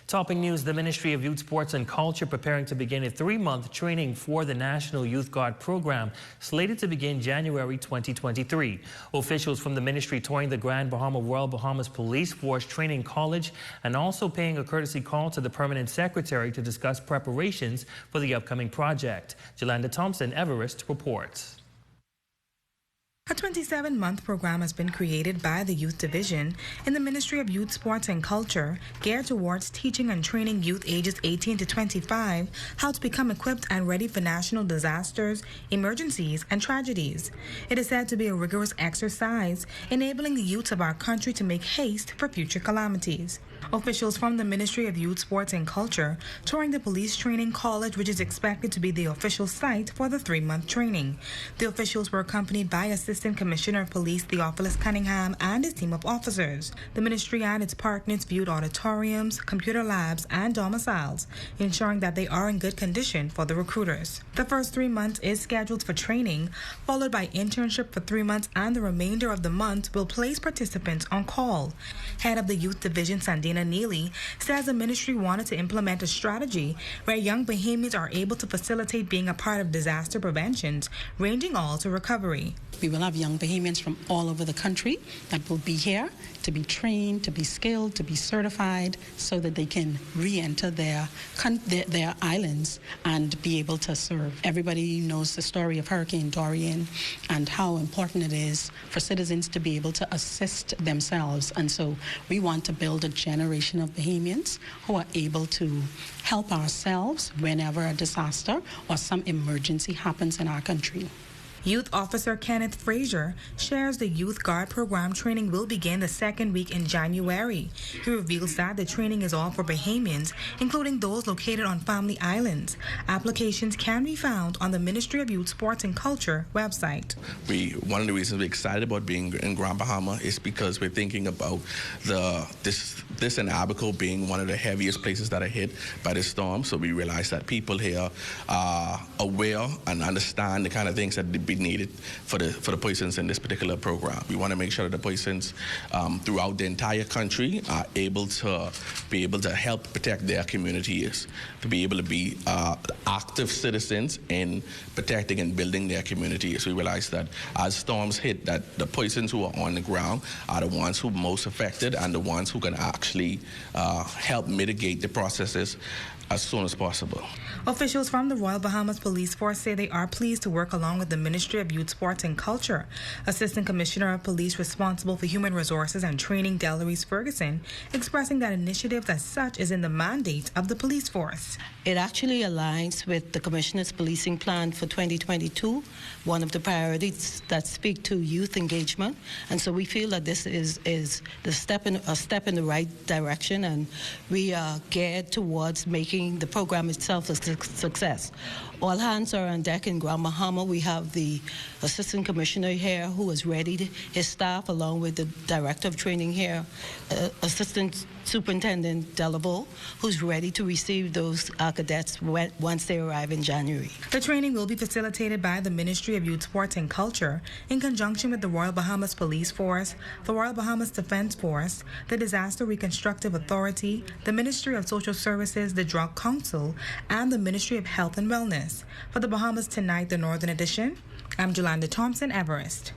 Topping news, the Ministry of Youth, Sports and Culture preparing to begin a 3-month training for the National Youth Guard program, slated to begin January 2023. Officials from the ministry touring the Grand Bahama Royal Bahamas Police Force Training College and also paying a courtesy call to the Permanent Secretary to discuss preparations for the upcoming project. Jolanda Thompson, Everest, reports. A 27-month program has been created by the Youth Division in the Ministry of Youth, Sports and Culture, geared towards teaching and training youth ages 18 to 25 how to become equipped and ready for national disasters, emergencies, and tragedies. It is said to be a rigorous exercise, enabling the youth of our country to make haste for future calamities. Officials from the Ministry of Youth, Sports and Culture touring the Police Training College, which is expected to be the official site for the 3-month training. The officials were accompanied by Assistant Commissioner of Police Theophilus Cunningham and his team of officers. The ministry and its partners viewed auditoriums, computer labs, and domiciles, ensuring that they are in good condition for the recruiters. The first 3 months is scheduled for training, followed by internship for 3 months, and the remainder of the month will place participants on call. Head of the Youth Division, Sandina Neely, says the ministry wanted to implement a strategy where young Bahamians are able to facilitate being a part of disaster preventions, ranging all to recovery. We will have young Bahamians from all over the country that will be here to be trained, to be skilled, to be certified, so that they can re-enter their islands and be able to serve. Everybody knows the story of Hurricane Dorian and how important it is for citizens to be able to assist themselves. And so we want to build a generation of Bahamians who are able to help ourselves whenever a disaster or some emergency happens in our country. Youth Officer Kenneth Frazier shares the Youth Guard program training will begin the 2nd week in January. He reveals that the training is all for Bahamians, including those located on family islands. Applications can be found on the Ministry of Youth, Sports and Culture website. One of the reasons we're excited about being in Grand Bahama is because we're thinking about this and Abaco being one of the heaviest places that are hit by the storm. So we realize that people here are aware and understand the kind of things that be needed for the persons in this particular program. We want to make sure that the persons throughout the entire country are able to help protect their communities, to be able to be active citizens in protecting and building their communities. We realize that as storms hit, that the persons who are on the ground are the ones who are most affected and the ones who can actually help mitigate the processes as soon as possible. Officials from the Royal Bahamas Police Force say they are pleased to work along with the Ministry of Youth, Sports and Culture. Assistant Commissioner of Police responsible for Human Resources and Training, Delarice Ferguson, expressing that initiative as such is in the mandate of the police force. It actually aligns with the Commissioner's policing plan for 2022, one of the priorities that speak to youth engagement. And so we feel that this is a step in the right direction, and we are geared towards making the program itself a success. All hands are on deck in Grand Bahama. We have the Assistant Commissioner here who is ready, his staff along with the Director of Training here, Assistant Superintendent Delavo, who's ready to receive those cadets once they arrive in January. The training will be facilitated by the Ministry of Youth, Sports and Culture in conjunction with the Royal Bahamas Police Force, the Royal Bahamas Defense Force, the Disaster Reconstructive Authority, the Ministry of Social Services, the Drug Council, and the Ministry of Health and Wellness. For the Bahamas Tonight, the Northern Edition, I'm Jolanda Thompson, Everest.